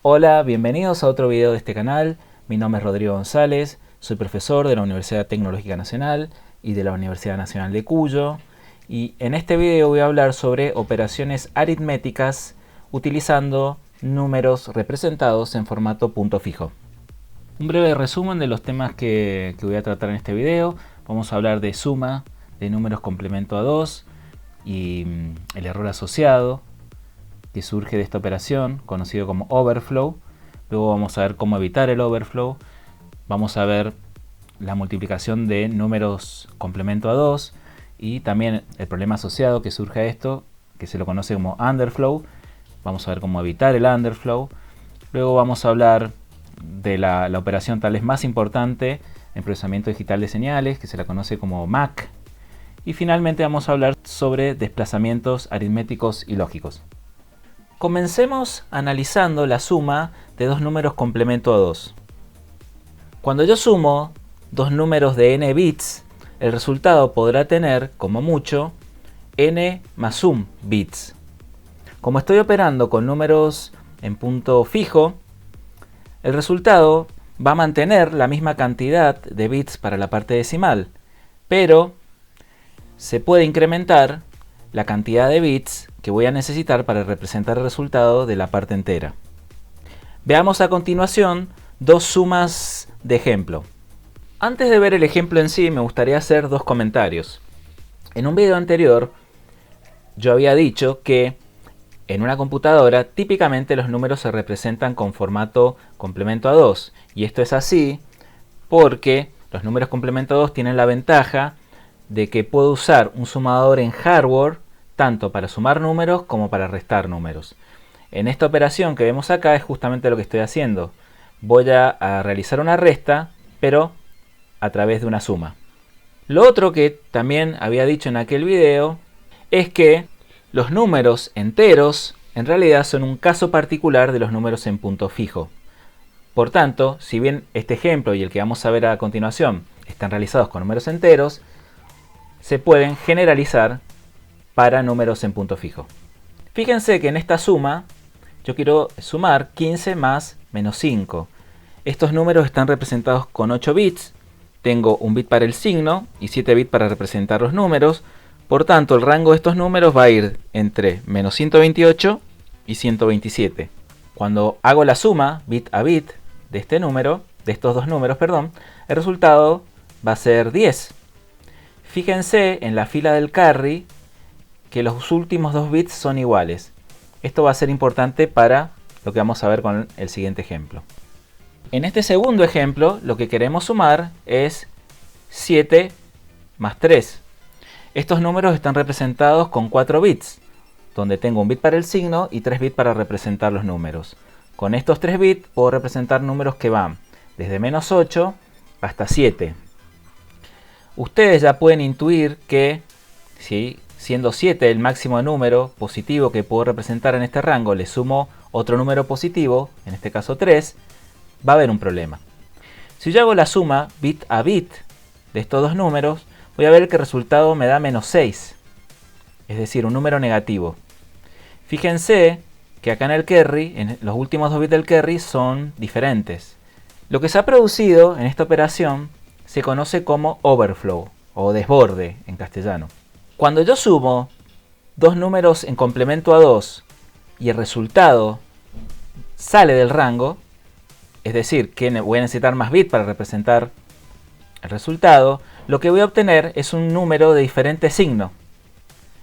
Hola, bienvenidos a otro video de este canal. Mi nombre es Rodrigo González, soy profesor de la Universidad Tecnológica Nacional y de la Universidad Nacional de Cuyo. Y en este video voy a hablar sobre operaciones aritméticas utilizando números representados en formato punto fijo. Un breve resumen de los temas que voy a tratar en este video. Vamos a hablar de suma de números complemento a 2 y el error asociado que surge de esta operación, conocido como overflow. Luego vamos a ver cómo evitar el overflow. Vamos a ver la multiplicación de números complemento a 2 y también el problema asociado que surge a esto, que se lo conoce como underflow. Vamos a ver cómo evitar el underflow. Luego vamos a hablar de la operación tal vez más importante en procesamiento digital de señales, que se la conoce como MAC. Y finalmente vamos a hablar sobre desplazamientos aritméticos y lógicos. Comencemos analizando la suma de dos números complemento a 2. Cuando yo sumo dos números de n bits, el resultado podrá tener, como mucho, n más 1 bits. Como estoy operando con números en punto fijo, el resultado va a mantener la misma cantidad de bits para la parte decimal, pero se puede incrementar la cantidad de bits que voy a necesitar para representar el resultado de la parte entera. Veamos a continuación dos sumas de ejemplo. Antes de ver el ejemplo en sí, me gustaría hacer dos comentarios. En un video anterior, yo había dicho que en una computadora típicamente los números se representan con formato complemento a 2. Y esto es así porque los números complemento a 2 tienen la ventaja de que puedo usar un sumador en hardware tanto para sumar números como para restar números. En esta operación que vemos acá es justamente lo que estoy haciendo. Voy a realizar una resta, pero a través de una suma. Lo otro que también había dicho en aquel video es que los números enteros en realidad son un caso particular de los números en punto fijo. Por tanto, si bien este ejemplo y el que vamos a ver a continuación están realizados con números enteros, se pueden generalizar para números en punto fijo. Fíjense que en esta suma yo quiero sumar 15 más menos 5. Estos números están representados con 8 bits. Tengo un bit para el signo y 7 bits para representar los números. Por tanto, el rango de estos números va a ir entre menos 128 y 127. Cuando hago la suma bit a bit de este número, de estos dos números, el resultado va a ser 10. Fíjense en la fila del carry que los últimos dos bits son iguales. Esto va a ser importante para lo que vamos a ver con el siguiente ejemplo. En este segundo ejemplo, lo que queremos sumar es 7 más 3. Estos números están representados con 4 bits, donde tengo un bit para el signo y 3 bits para representar los números. Con estos 3 bits puedo representar números que van desde menos 8 hasta 7. Ustedes ya pueden intuir que si siendo 7 el máximo número positivo que puedo representar en este rango, le sumo otro número positivo, en este caso 3, va a haber un problema. Si yo hago la suma bit a bit de estos dos números, voy a ver que el resultado me da menos 6, es decir, un número negativo. Fíjense que acá en el carry, en los últimos dos bits del carry son diferentes. Lo que se ha producido en esta operación se conoce como overflow o desborde en castellano. Cuando yo sumo dos números en complemento a 2 y el resultado sale del rango, es decir, que voy a necesitar más bits para representar el resultado, lo que voy a obtener es un número de diferente signo.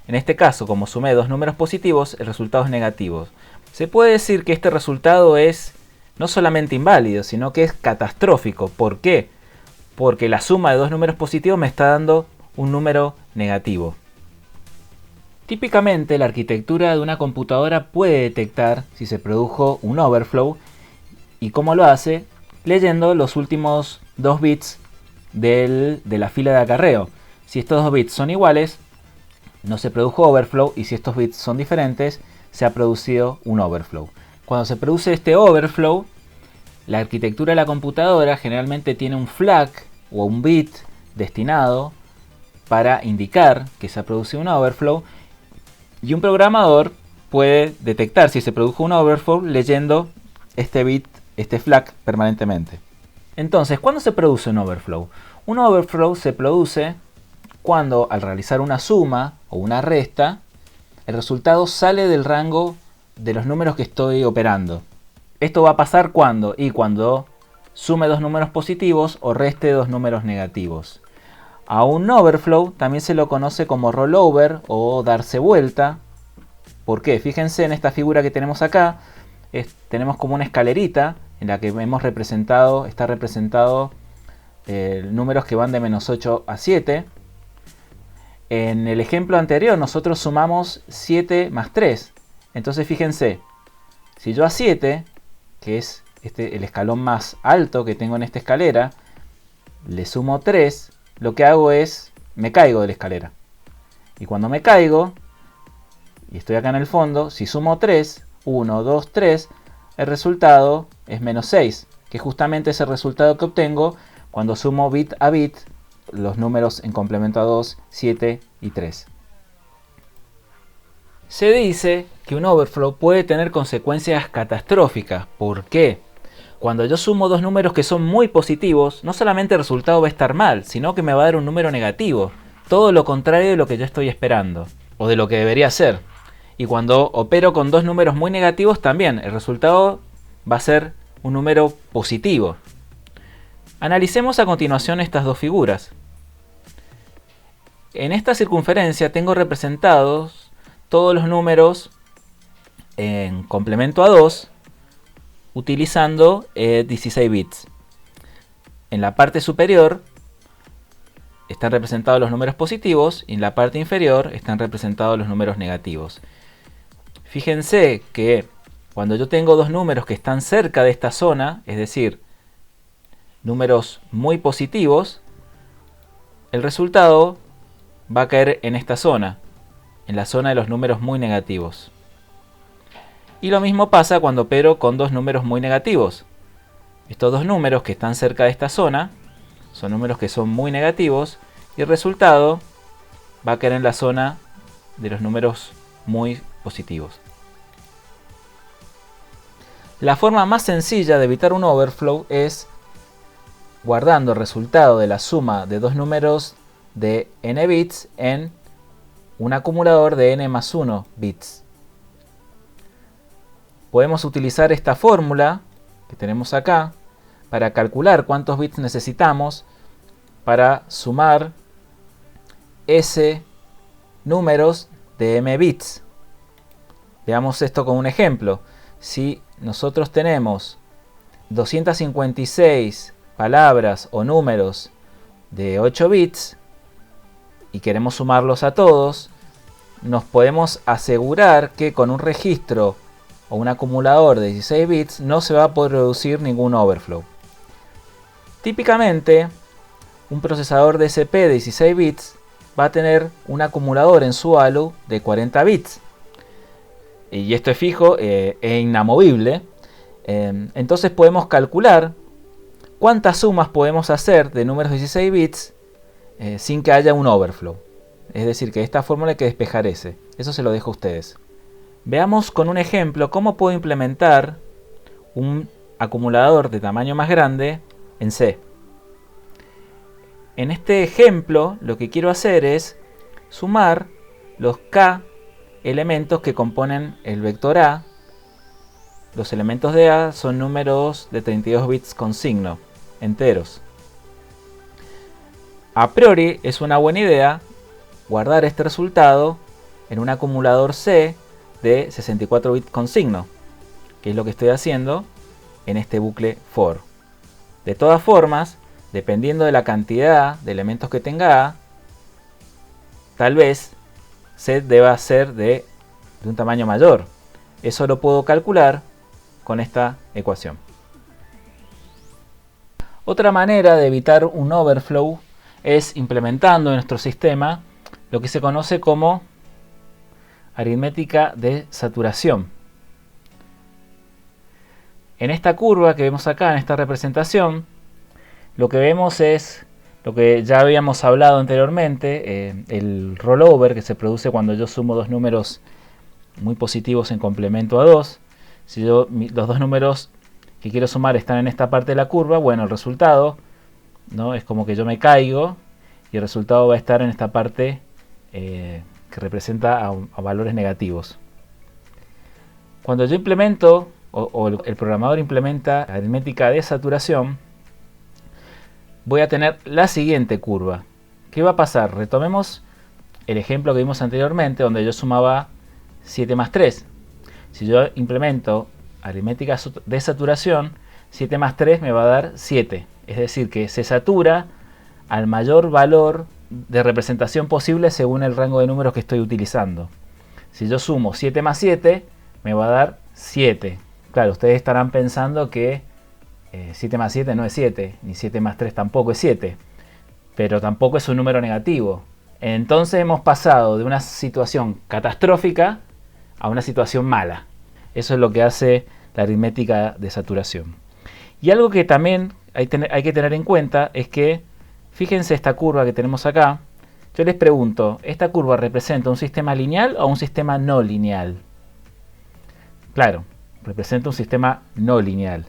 En este caso, como sumé dos números positivos, el resultado es negativo. Se puede decir que este resultado es no solamente inválido, sino que es catastrófico. ¿Por qué? Porque la suma de dos números positivos me está dando un número negativo. Típicamente la arquitectura de una computadora puede detectar si se produjo un overflow. ¿Y cómo lo hace? Leyendo los últimos dos bits de la fila de acarreo. Si estos dos bits son iguales, no se produjo overflow, y si estos bits son diferentes, se ha producido un overflow. Cuando se produce este overflow, la arquitectura de la computadora generalmente tiene un flag o un bit destinado para indicar que se ha producido un overflow, y un programador puede detectar si se produjo un overflow leyendo este bit, este flag permanentemente. Entonces, ¿cuándo se produce un overflow? Un overflow se produce cuando al realizar una suma o una resta, el resultado sale del rango de los números que estoy operando. Esto va a pasar cuando sume dos números positivos o reste dos números negativos. A un overflow también se lo conoce como rollover o darse vuelta. ¿Por qué? Fíjense en esta figura que tenemos acá. Tenemos como una escalerita en la que está representado números que van de menos 8 a 7. En el ejemplo anterior nosotros sumamos 7 más 3. Entonces fíjense, si yo a 7, que es el escalón más alto que tengo en esta escalera, le sumo 3, lo que hago es, me caigo de la escalera. Y cuando me caigo, y estoy acá en el fondo, si sumo 3, 1, 2, 3, el resultado es menos 6, que justamente es el resultado que obtengo cuando sumo bit a bit los números en complemento a 2, 7 y 3. Se dice que un overflow puede tener consecuencias catastróficas. ¿Por qué? Cuando yo sumo dos números que son muy positivos, no solamente el resultado va a estar mal, sino que me va a dar un número negativo. Todo lo contrario de lo que yo estoy esperando, o de lo que debería ser. Y cuando opero con dos números muy negativos también, el resultado va a ser un número positivo. Analicemos a continuación estas dos figuras. En esta circunferencia tengo representados todos los números en complemento a 2 utilizando 16 bits. En la parte superior están representados los números positivos y en la parte inferior están representados los números negativos. Fíjense que cuando yo tengo dos números que están cerca de esta zona, es decir, números muy positivos, el resultado va a caer en esta zona, en la zona de los números muy negativos. Y lo mismo pasa cuando opero con dos números muy negativos. Estos dos números que están cerca de esta zona son números que son muy negativos y el resultado va a caer en la zona de los números muy positivos. La forma más sencilla de evitar un overflow es guardando el resultado de la suma de dos números de n bits en un acumulador de n más 1 bits. Podemos utilizar esta fórmula que tenemos acá para calcular cuántos bits necesitamos para sumar S números de m bits. Veamos esto con un ejemplo. Si nosotros tenemos 256 palabras o números de 8 bits y queremos sumarlos a todos, nos podemos asegurar que con un registro o un acumulador de 16 bits no se va a poder producir ningún overflow. Típicamente, un procesador DSP de 16 bits va a tener un acumulador en su ALU de 40 bits. Y esto es fijo e inamovible. Entonces podemos calcular cuántas sumas podemos hacer de números de 16 bits sin que haya un overflow. Es decir, que esta fórmula hay que despejar ese. Eso se lo dejo a ustedes. Veamos con un ejemplo cómo puedo implementar un acumulador de tamaño más grande en C. En este ejemplo lo que quiero hacer es sumar los K elementos que componen el vector A. Los elementos de A son números de 32 bits con signo, enteros. A priori es una buena idea guardar este resultado en un acumulador C de 64 bits con signo, que es lo que estoy haciendo en este bucle for. De todas formas, dependiendo de la cantidad de elementos que tenga A, tal vez C deba ser de un tamaño mayor. Eso lo puedo calcular con esta ecuación. Otra manera de evitar un overflow es implementando en nuestro sistema lo que se conoce como aritmética de saturación. En esta curva que vemos acá, en esta representación, lo que vemos es lo que ya habíamos hablado anteriormente, el rollover que se produce cuando yo sumo dos números muy positivos en complemento a 2. Si los dos números que quiero sumar están en esta parte de la curva, bueno, el resultado, ¿no? Es como que yo me caigo y el resultado va a estar en esta parte que representa a valores negativos. Cuando yo implemento, o el programador implementa aritmética de saturación, voy a tener la siguiente curva. ¿Qué va a pasar? Retomemos el ejemplo que vimos anteriormente, donde yo sumaba 7 más 3. Si yo implemento aritmética de saturación, 7 más 3 me va a dar 7. Es decir, que se satura al mayor valor de representación posible según el rango de números que estoy utilizando. Si yo sumo 7 más 7, me va a dar 7. Claro, ustedes estarán pensando que 7 más 7 no es 7, ni 7 más 3 tampoco es 7, pero tampoco es un número negativo. Entonces hemos pasado de una situación catastrófica a una situación mala. Eso es lo que hace la aritmética de saturación. Y algo que también hay que tener en cuenta es que, fíjense esta curva que tenemos acá. Yo les pregunto, ¿esta curva representa un sistema lineal o un sistema no lineal? Claro, representa un sistema no lineal.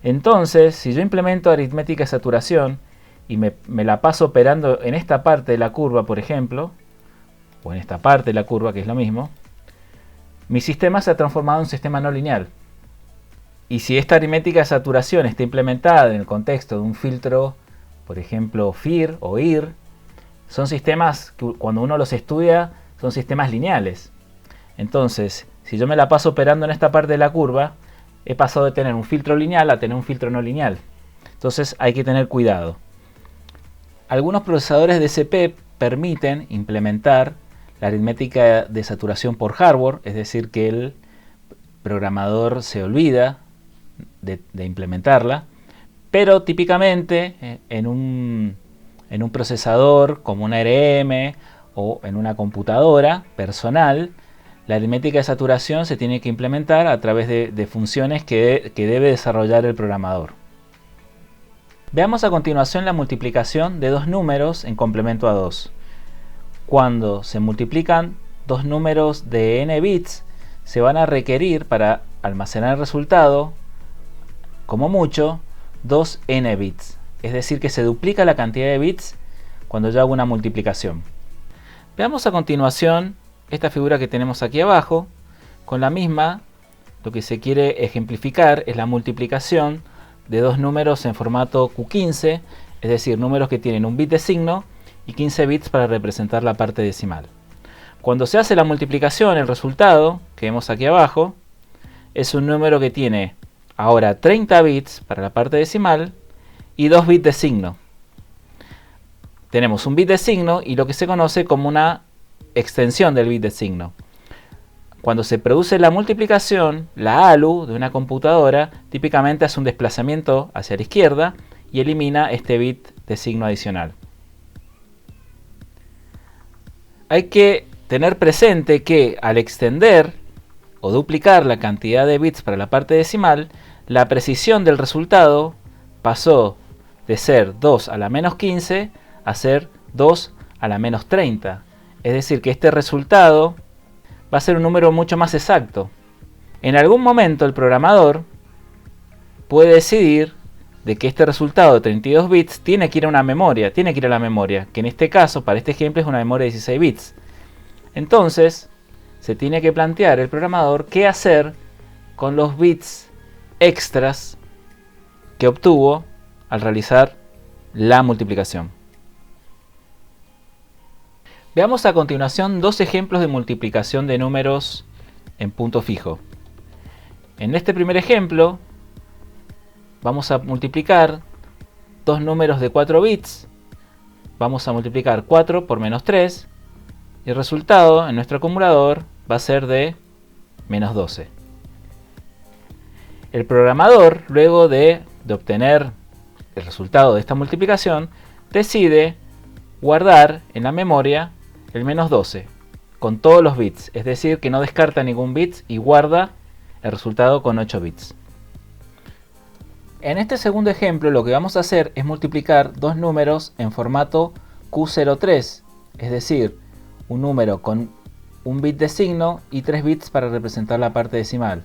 Entonces, si yo implemento aritmética de saturación y me la paso operando en esta parte de la curva, por ejemplo, o en esta parte de la curva, que es lo mismo, mi sistema se ha transformado en un sistema no lineal. Y si esta aritmética de saturación está implementada en el contexto de un filtro, por ejemplo, FIR o IR, son sistemas que cuando uno los estudia son sistemas lineales. Entonces, si yo me la paso operando en esta parte de la curva, he pasado de tener un filtro lineal a tener un filtro no lineal. Entonces hay que tener cuidado. Algunos procesadores de CPU permiten implementar la aritmética de saturación por hardware, es decir, que el programador se olvida de implementarla, pero típicamente en un procesador como una ARM o en una computadora personal, la aritmética de saturación se tiene que implementar a través de funciones que debe desarrollar el programador. Veamos a continuación la multiplicación de dos números en complemento a 2. Cuando se multiplican dos números de n bits, se van a requerir para almacenar el resultado, como mucho, 2 n bits. Es decir, que se duplica la cantidad de bits cuando yo hago una multiplicación. Veamos a continuación esta figura que tenemos aquí abajo. Con la misma, lo que se quiere ejemplificar es la multiplicación de dos números en formato Q15, es decir, números que tienen un bit de signo y 15 bits para representar la parte decimal. Cuando se hace la multiplicación, el resultado que vemos aquí abajo es un número que tiene ahora 30 bits para la parte decimal y 2 bits de signo. Tenemos un bit de signo y lo que se conoce como una extensión del bit de signo. Cuando se produce la multiplicación, la ALU de una computadora típicamente hace un desplazamiento hacia la izquierda y elimina este bit de signo adicional. Hay que tener presente que al extender o duplicar la cantidad de bits para la parte decimal, la precisión del resultado pasó de ser 2 a la menos 15 a ser 2 a la menos 30. Es decir, que este resultado va a ser un número mucho más exacto. En algún momento el programador puede decidir de que este resultado de 32 bits tiene que ir a una memoria, la memoria, que en este caso, para este ejemplo, es una memoria de 16 bits. Entonces, se tiene que plantear el programador qué hacer con los bits extras que obtuvo al realizar la multiplicación. Veamos a continuación dos ejemplos de multiplicación de números en punto fijo. En este primer ejemplo vamos a multiplicar dos números de 4 bits. Vamos a multiplicar 4 por menos 3 y el resultado en nuestro acumulador va a ser de menos 12. El programador, luego de obtener el resultado de esta multiplicación, decide guardar en la memoria el menos 12 con todos los bits, es decir, que no descarta ningún bit y guarda el resultado con 8 bits. En este segundo ejemplo lo que vamos a hacer es multiplicar dos números en formato Q03, es decir, un número con un bit de signo y 3 bits para representar la parte decimal.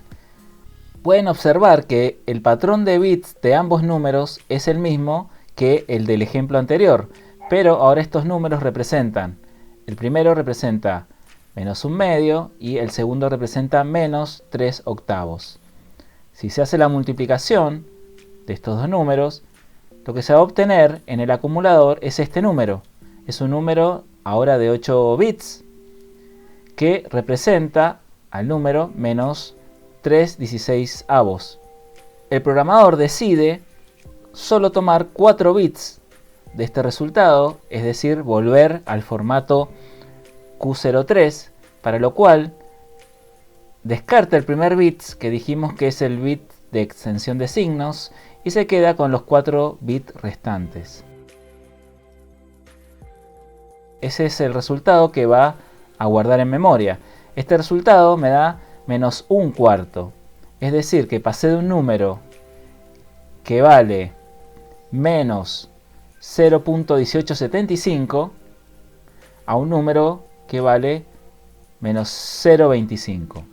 Pueden observar que el patrón de bits de ambos números es el mismo que el del ejemplo anterior, pero ahora estos números representan, el primero representa menos un medio y el segundo representa menos 3 octavos. Si se hace la multiplicación de estos dos números, lo que se va a obtener en el acumulador es este número. Es un número ahora de 8 bits que representa al número menos 3/16. El programador decide solo tomar 4 bits de este resultado, es decir, volver al formato Q03, para lo cual descarta el primer bit, que dijimos que es el bit de extensión de signos, y se queda con los 4 bits restantes. Ese es el resultado que va a guardar en memoria. Este resultado me da menos un cuarto, es decir, que pasé de un número que vale menos 0.1875 a un número que vale menos 0.25.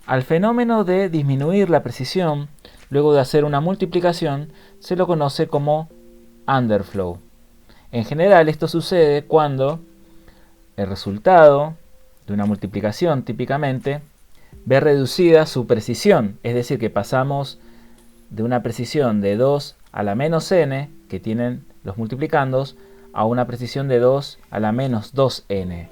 Al fenómeno de disminuir la precisión luego de hacer una multiplicación se lo conoce como underflow. En general esto sucede cuando el resultado de una multiplicación típicamente ve reducida su precisión, es decir, que pasamos de una precisión de 2 a la menos n que tienen los multiplicandos a una precisión de 2 a la menos 2n.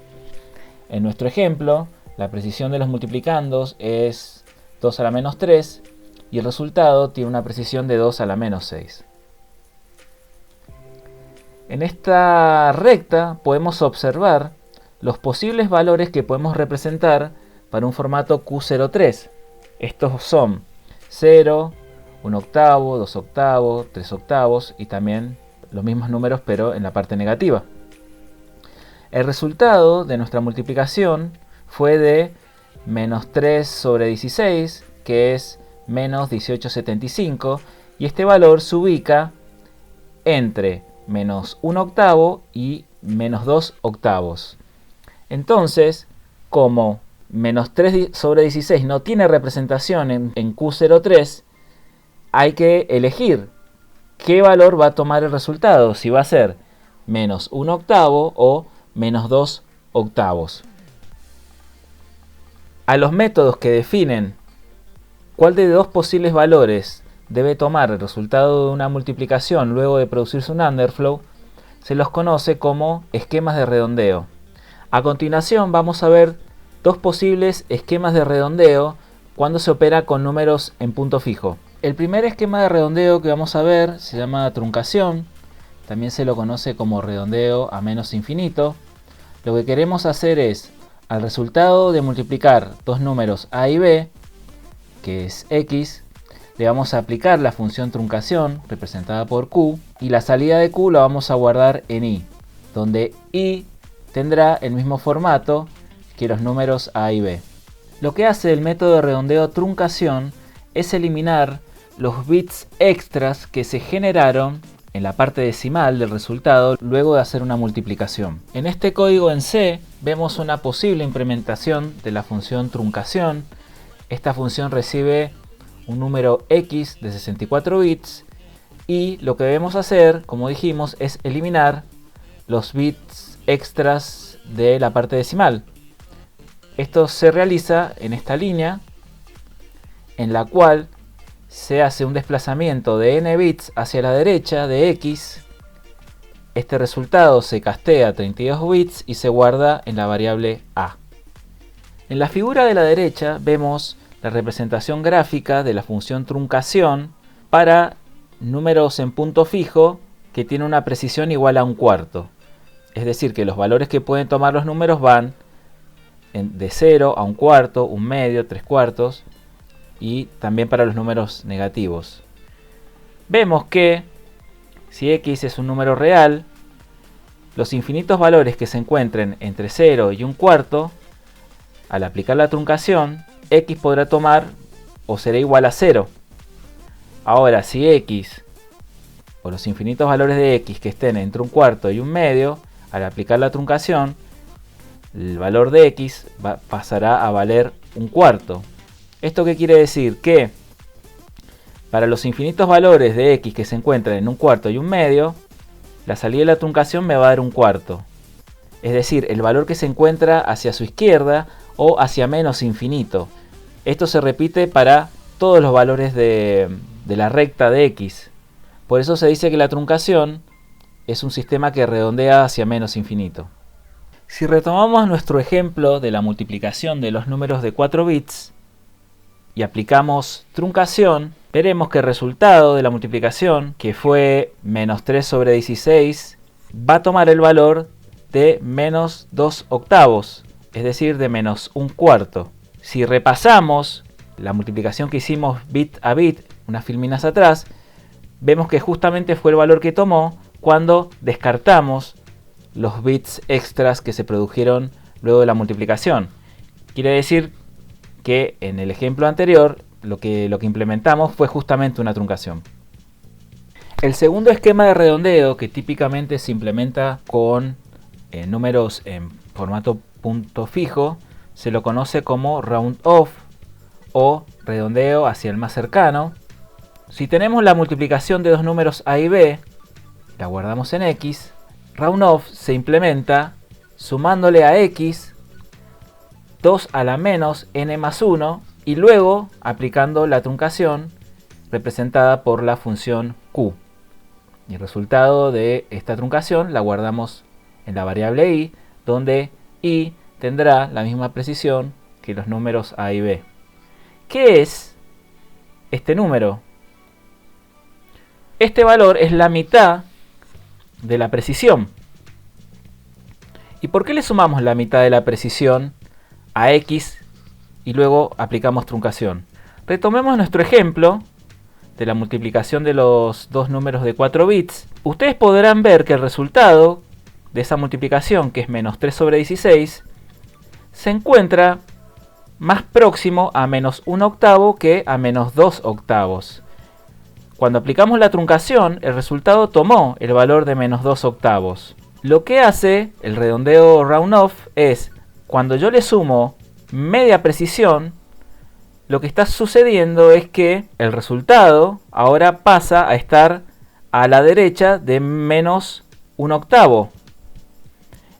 En nuestro ejemplo, la precisión de los multiplicandos es 2 a la menos 3 y el resultado tiene una precisión de 2 a la menos 6. En esta recta podemos observar los posibles valores que podemos representar para un formato Q03. Estos son 0, 1 octavo, 2 octavos, 3 octavos y también los mismos números pero en la parte negativa. El resultado de nuestra multiplicación fue de menos 3 sobre 16, que es menos 18,75, y este valor se ubica entre menos 1 octavo y menos 2 octavos. Entonces, como menos 3 sobre 16 no tiene representación en Q03, hay que elegir qué valor va a tomar el resultado, si va a ser menos 1 octavo o menos 2 octavos. A los métodos que definen cuál de dos posibles valores debe tomar el resultado de una multiplicación luego de producirse un underflow, se los conoce como esquemas de redondeo. A continuación vamos a ver dos posibles esquemas de redondeo cuando se opera con números en punto fijo. El primer esquema de redondeo que vamos a ver se llama truncación, también se lo conoce como redondeo a menos infinito. Lo que queremos hacer es, al resultado de multiplicar dos números a y b, que es x, le vamos a aplicar la función truncación representada por q, y la salida de q la vamos a guardar en y, donde y tendrá el mismo formato que los números a y b. Lo que hace el método de redondeo truncación es eliminar los bits extras que se generaron en la parte decimal del resultado luego de hacer una multiplicación. En este código en C vemos una posible implementación de la función truncación. Esta función recibe un número x de 64 bits y lo que debemos hacer, como dijimos, es eliminar los bits extras de la parte decimal. Esto se realiza en esta línea en la cual se hace un desplazamiento de n bits hacia la derecha de x. Este resultado se castea a 32 bits y se guarda en la variable a. En la figura de la derecha vemos la representación gráfica de la función truncación para números en punto fijo que tiene una precisión igual a un cuarto. Es decir, que los valores que pueden tomar los números van de 0 a un cuarto, un medio, 3 cuartos, y también para los números negativos. Vemos que si x es un número real, los infinitos valores que se encuentren entre 0 y un cuarto, al aplicar la truncación, x podrá tomar o será igual a 0. Ahora, si x o los infinitos valores de x que estén entre un cuarto y un medio, al aplicar la truncación, el valor de x pasará a valer un cuarto. ¿Esto qué quiere decir? Que para los infinitos valores de x que se encuentran en un cuarto y un medio, la salida de la truncación me va a dar un cuarto. Es decir, el valor que se encuentra hacia su izquierda o hacia menos infinito. Esto se repite para todos los valores de la recta de x. Por eso se dice que la truncación es un sistema que redondea hacia menos infinito. Si retomamos nuestro ejemplo de la multiplicación de los números de 4 bits y aplicamos truncación, veremos que el resultado de la multiplicación, que fue menos 3 sobre 16, va a tomar el valor de menos 2 octavos, es decir, de menos un cuarto. Si repasamos la multiplicación que hicimos bit a bit, unas filminas atrás, vemos que justamente fue el valor que tomó cuando descartamos los bits extras que se produjeron luego de la multiplicación. Quiere decir que en el ejemplo anterior lo que implementamos fue justamente una truncación. El segundo esquema de redondeo, que típicamente se implementa con números en formato punto fijo, se lo conoce como round off o redondeo hacia el más cercano. Si tenemos la multiplicación de dos números a y b, la guardamos en x, round off se implementa sumándole a x 2 a la menos n más 1 y luego aplicando la truncación representada por la función q. Y el resultado de esta truncación la guardamos en la variable i, donde i tendrá la misma precisión que los números a y b. ¿Qué es este número? Este valor es la mitad de la precisión. ¿Y por qué le sumamos la mitad de la precisión a x y luego aplicamos truncación? Retomemos nuestro ejemplo de la multiplicación de los dos números de 4 bits. Ustedes podrán ver que el resultado de esa multiplicación, que es menos 3 sobre 16, se encuentra más próximo a menos 1 octavo que a menos 2 octavos. Cuando aplicamos la truncación, el resultado tomó el valor de menos 2 octavos. Lo que hace el redondeo round off es, cuando yo le sumo media precisión, lo que está sucediendo es que el resultado ahora pasa a estar a la derecha de menos 1 octavo.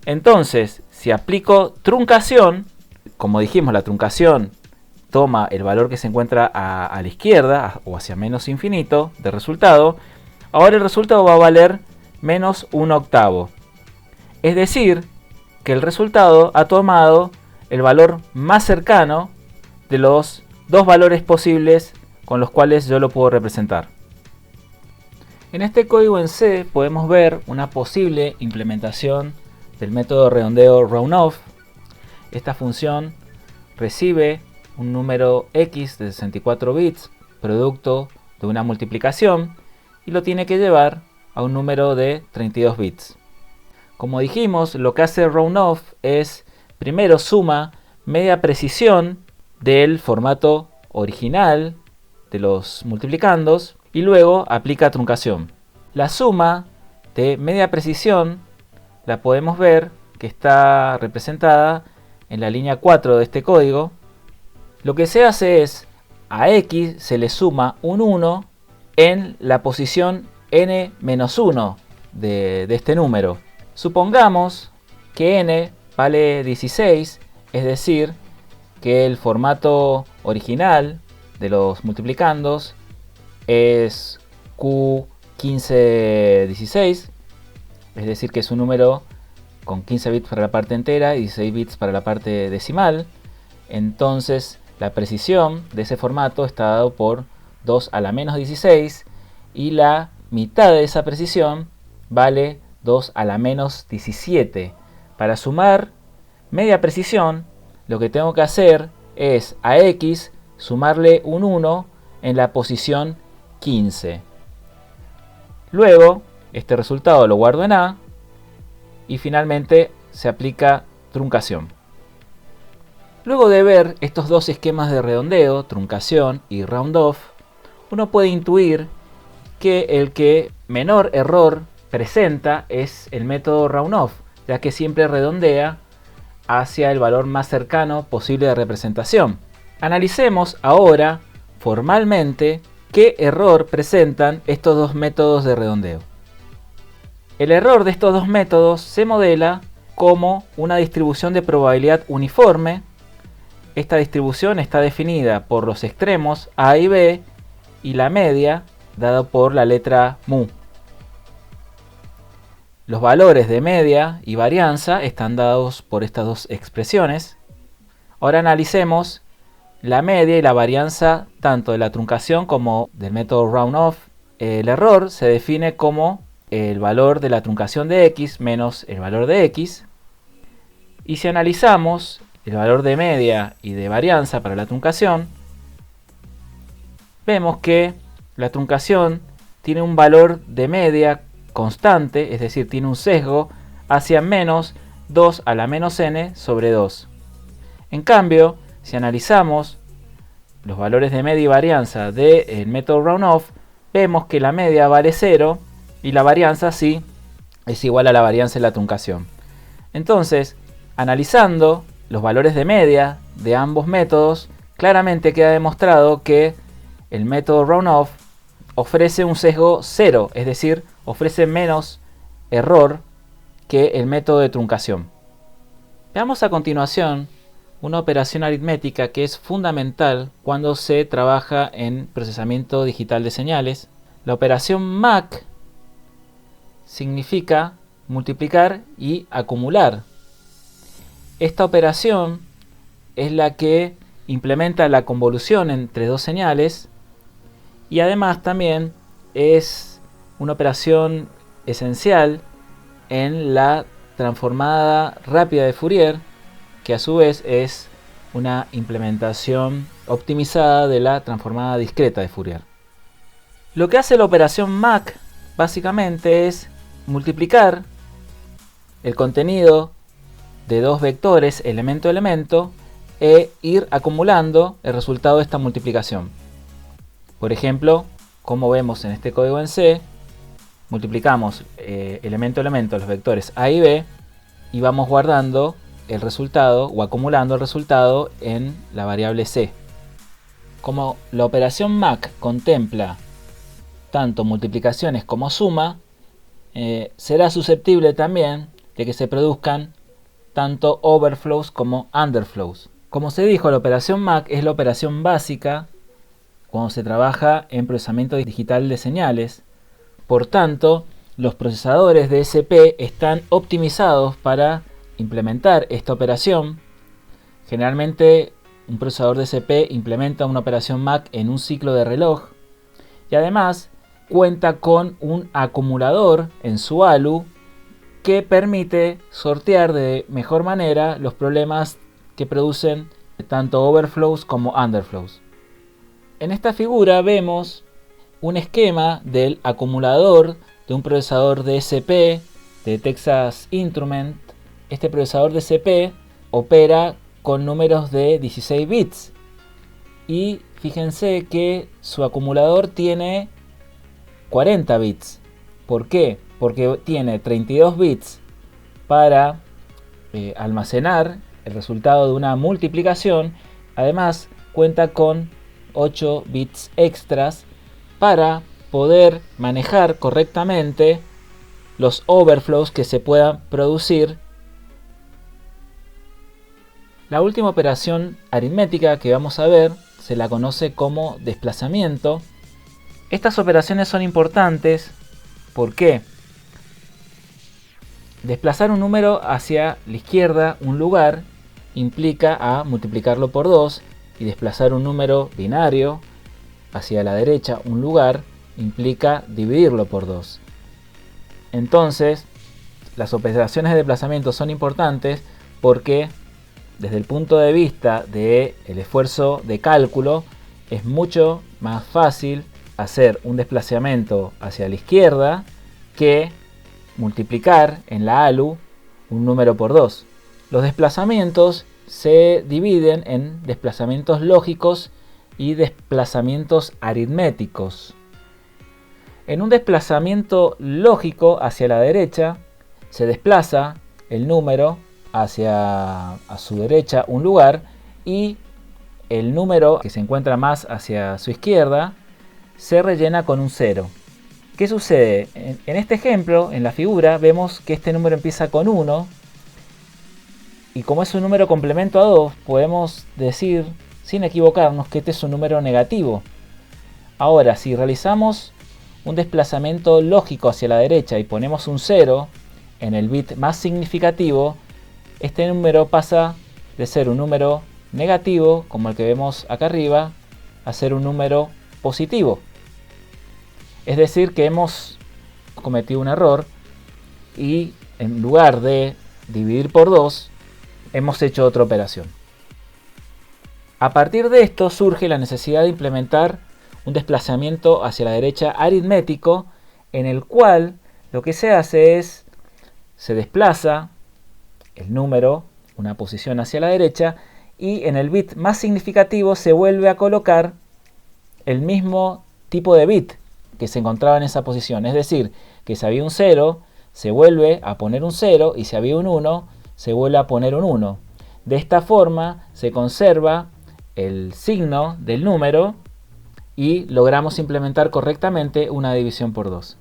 Entonces, si aplico truncación, como dijimos, la truncación toma el valor que se encuentra a la izquierda o hacia menos infinito de resultado, ahora el resultado va a valer menos 1 octavo. Es decir, que el resultado ha tomado el valor más cercano de los dos valores posibles con los cuales yo lo puedo representar. En este código en C podemos ver una posible implementación del método redondeo round-off. Esta función recibe un número x de 64 bits, producto de una multiplicación, y lo tiene que llevar a un número de 32 bits. Como dijimos, lo que hace round-off es primero suma media precisión del formato original de los multiplicandos y luego aplica truncación. La suma de media precisión la podemos ver que está representada en la línea 4 de este código. Lo que se hace es, a x se le suma un 1 en la posición n-1 de este número. Supongamos que n vale 16, es decir, que el formato original de los multiplicandos es q1516, es decir, que es un número con 15 bits para la parte entera y 16 bits para la parte decimal. Entonces la precisión de ese formato está dado por 2 a la menos 16 y la mitad de esa precisión vale 2 a la menos 17. Para sumar media precisión, lo que tengo que hacer es a x sumarle un 1 en la posición 15. Luego, este resultado lo guardo en A y finalmente se aplica truncación. Luego de ver estos dos esquemas de redondeo, truncación y round off, uno puede intuir que el que menor error presenta es el método round off, ya que siempre redondea hacia el valor más cercano posible de representación. Analicemos ahora formalmente qué error presentan estos dos métodos de redondeo. El error de estos dos métodos se modela como una distribución de probabilidad uniforme. Esta distribución está definida por los extremos A y B y la media dado por la letra mu. Los valores de media y varianza están dados por estas dos expresiones. Ahora analicemos la media y la varianza tanto de la truncación como del método round off. El error se define como el valor de la truncación de x menos el valor de x. Y si analizamos el valor de media y de varianza para la truncación, vemos que la truncación tiene un valor de media constante, es decir, tiene un sesgo hacia menos 2 a la menos n sobre 2. En cambio, si analizamos los valores de media y varianza del método round off, vemos que la media vale 0 y la varianza sí es igual a la varianza de la truncación. Entonces, analizando los valores de media de ambos métodos, claramente queda demostrado que el método round off ofrece un sesgo 0, es decir, ofrece menos error que el método de truncación. Veamos a continuación una operación aritmética que es fundamental cuando se trabaja en procesamiento digital de señales. La operación MAC significa multiplicar y acumular. Esta operación es la que implementa la convolución entre dos señales y además también es una operación esencial en la transformada rápida de Fourier, que a su vez es una implementación optimizada de la transformada discreta de Fourier. Lo que hace la operación MAC básicamente es multiplicar el contenido de dos vectores elemento a elemento e ir acumulando el resultado de esta multiplicación. Por ejemplo, como vemos en este código en C, multiplicamos elemento a elemento los vectores A y B y vamos guardando el resultado o acumulando el resultado en la variable C. Como la operación MAC contempla tanto multiplicaciones como suma, será susceptible también de que se produzcan tanto overflows como underflows. Como se dijo, la operación MAC es la operación básica cuando se trabaja en procesamiento digital de señales. Por tanto, los procesadores de SP están optimizados para implementar esta operación. Generalmente un procesador de SP implementa una operación MAC en un ciclo de reloj y además cuenta con un acumulador en su ALU que permite sortear de mejor manera los problemas que producen tanto overflows como underflows. En esta figura vemos un esquema del acumulador de un procesador de SP de Texas Instruments. Este procesador de SP opera con números de 16 bits y fíjense que su acumulador tiene 40 bits. ¿Por qué? Porque tiene 32 bits para almacenar el resultado de una multiplicación. Además cuenta con 8 bits extras para poder manejar correctamente los overflows que se puedan producir. La última operación aritmética que vamos a ver se la conoce como desplazamiento. Estas operaciones son importantes. ¿Por qué? Desplazar un número hacia la izquierda un lugar implica a multiplicarlo por 2 y desplazar un número binario hacia la derecha un lugar implica dividirlo por 2. Entonces, las operaciones de desplazamiento son importantes porque desde el punto de vista del esfuerzo de cálculo es mucho más fácil hacer un desplazamiento hacia la izquierda que multiplicar en la ALU un número por 2. Los desplazamientos se dividen en desplazamientos lógicos y desplazamientos aritméticos. En un desplazamiento lógico hacia la derecha se desplaza el número hacia a su derecha un lugar y el número que se encuentra más hacia su izquierda se rellena con un 0. ¿Qué sucede? En este ejemplo, en la figura, vemos que este número empieza con 1 y como es un número complemento a 2, podemos decir, sin equivocarnos, que este es un número negativo. Ahora, si realizamos un desplazamiento lógico hacia la derecha y ponemos un 0 en el bit más significativo, este número pasa de ser un número negativo, como el que vemos acá arriba, a ser un número positivo. Es decir, que hemos cometido un error y en lugar de dividir por 2, hemos hecho otra operación. A partir de esto surge la necesidad de implementar un desplazamiento hacia la derecha aritmético, en el cual lo que se hace es, se desplaza el número una posición hacia la derecha y en el bit más significativo se vuelve a colocar el mismo tipo de bit que se encontraba en esa posición. Es decir, que si había un 0, se vuelve a poner un 0 y si había un 1, se vuelve a poner un 1. De esta forma se conserva el signo del número y logramos implementar correctamente una división por 2.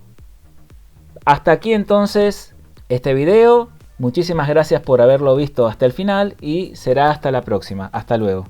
Hasta aquí entonces este video. Muchísimas gracias por haberlo visto hasta el final y será hasta la próxima. Hasta luego.